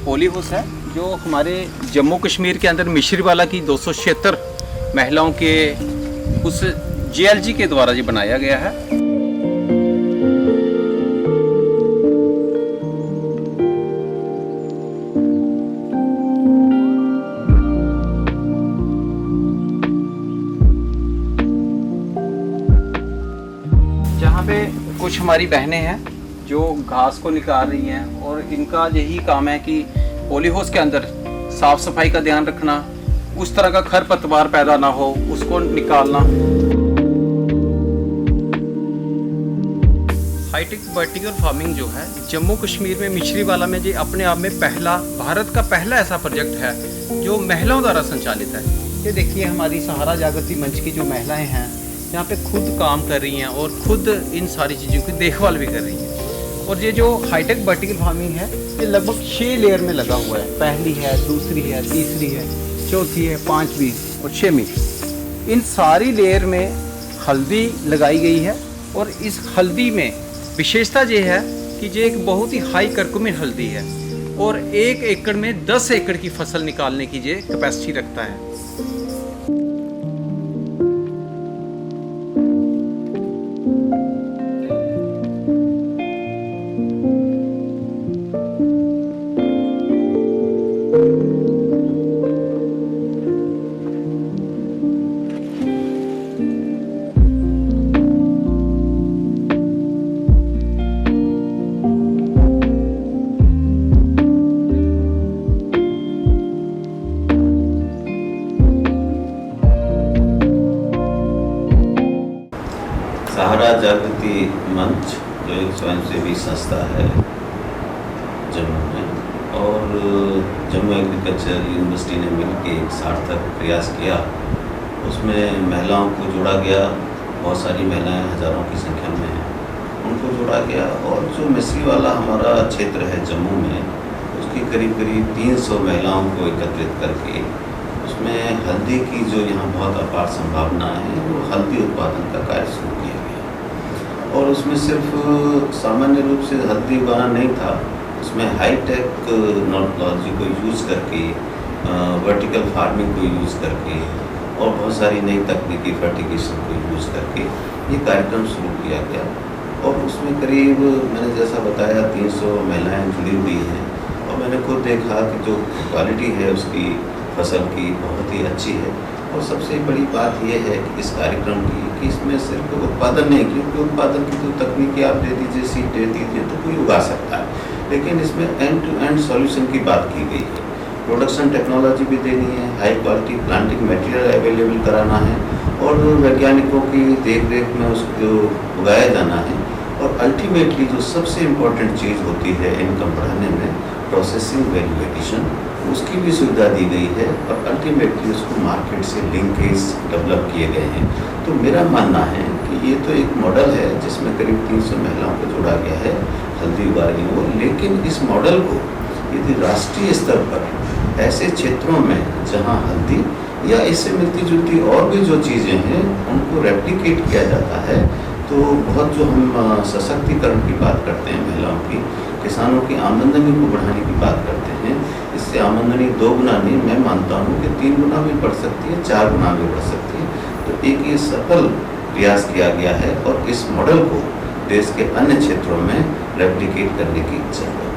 Poly house है जो हमारे जम्मू कश्मीर के अंदर मिश्रीवाला की 276 महिलाओं के उस जेएलजी के द्वारा जी बनाया गया है। जहाँ पे कुछ हमारी बहनें हैं जो घास को निकाल रही हैं और इनका यही काम है कि पोली हाउस के अंदर साफ सफाई का ध्यान रखना, उस तरह का खरपतवार पैदा ना हो उसको निकालना। हाईटेक वर्टिकल फार्मिंग जो है जम्मू कश्मीर में मिश्रीवाला में जी अपने आप में भारत का पहला ऐसा प्रोजेक्ट है जो महिलाओं द्वारा संचालित है। ये देखिए हमारी सहारा जागृति मंच की जो महिलाएं हैं यहाँ पे खुद काम कर रही हैं और खुद इन सारी चीज़ों की देखभाल भी कर रही हैं। और ये जो हाईटेक वर्टिकल फार्मिंग है ये लगभग 6 लेयर में लगा हुआ है। पहली है, दूसरी है, तीसरी है, चौथी है, 5वीं और 6वीं। इन सारी लेयर में हल्दी लगाई गई है और इस हल्दी में विशेषता ये है कि ये एक बहुत ही हाई करकुमिन हल्दी है और 1 एकड़ में 10 एकड़ की फसल निकालने की ये कैपेसिटी रखता है। सहारा जागृति मंच जो एक स्वयंसेवी संस्था है जम्मू में, और जम्मू एग्रीकल्चर यूनिवर्सिटी ने मिलकर एक सार्थक प्रयास किया। उसमें महिलाओं को जोड़ा गया, बहुत सारी महिलाएं हज़ारों की संख्या में हैं, उनको जोड़ा गया। और जो मिश्रीवाला हमारा क्षेत्र है जम्मू में, उसकी करीब करीब 300 महिलाओं को एकत्रित करके उसमें हल्दी की जो यहाँ बहुत अपार संभावना है वो हल्दी उत्पादन का कार्य शुरू किया गया। और उसमें सिर्फ सामान्य रूप से हल्दी उगाना नहीं था, उसमें हाईटेक टेक्नोलॉजी को यूज़ करके, वर्टिकल फार्मिंग को यूज़ करके और बहुत सारी नई तकनीकी फर्टिगेशन को यूज़ करके ये कार्यक्रम शुरू किया गया। और उसमें करीब मैंने जैसा बताया 300 महिलाएं जुड़ी हुई हैं और मैंने खुद देखा कि जो क्वालिटी है उसकी फसल की बहुत ही अच्छी है। और सबसे बड़ी बात यह है कि इस कार्यक्रम की कि इसमें सिर्फ उत्पादन नहीं, क्योंकि उत्पादन की तो तकनीकी आप दे दीजिए, सीड दे दीजिए तो कोई उगा सकता है, लेकिन इसमें एंड टू एंड सॉल्यूशन की बात की गई है। प्रोडक्शन टेक्नोलॉजी भी देनी है, high quality planting material available कराना है और वैज्ञानिकों की देख रेख में उसको उगाया जाना है। और अल्टीमेटली जो सबसे इम्पोर्टेंट चीज़ होती है इनकम बढ़ाने में, प्रोसेसिंग वैल्यू एडिशन, उसकी भी सुविधा दी गई है और अल्टीमेटली उसको मार्केट से लिंकेज डेवलप किए गए हैं। तो मेरा मानना है कि ये तो एक मॉडल है जिसमें करीब 300 महिलाओं को जोड़ा गया है हल्दी उगा रही हो, लेकिन इस मॉडल को यदि राष्ट्रीय स्तर पर ऐसे क्षेत्रों में जहाँ हल्दी या इससे मिलती जुलती और भी जो चीज़ें हैं उनको रेप्लिकेट किया जाता है, तो बहुत जो हम सशक्तिकरण की बात करते हैं महिलाओं की, किसानों की आमदनी को बढ़ाने की बात करते हैं, इससे आमदनी 2 गुना नहीं, मैं मानता हूँ कि 3 गुना भी बढ़ सकती है, 4 गुना भी बढ़ सकती है। तो एक ये सफल प्रयास किया गया है और इस मॉडल को देश के अन्य क्षेत्रों में रेप्लिकेट करने की जरूरत है।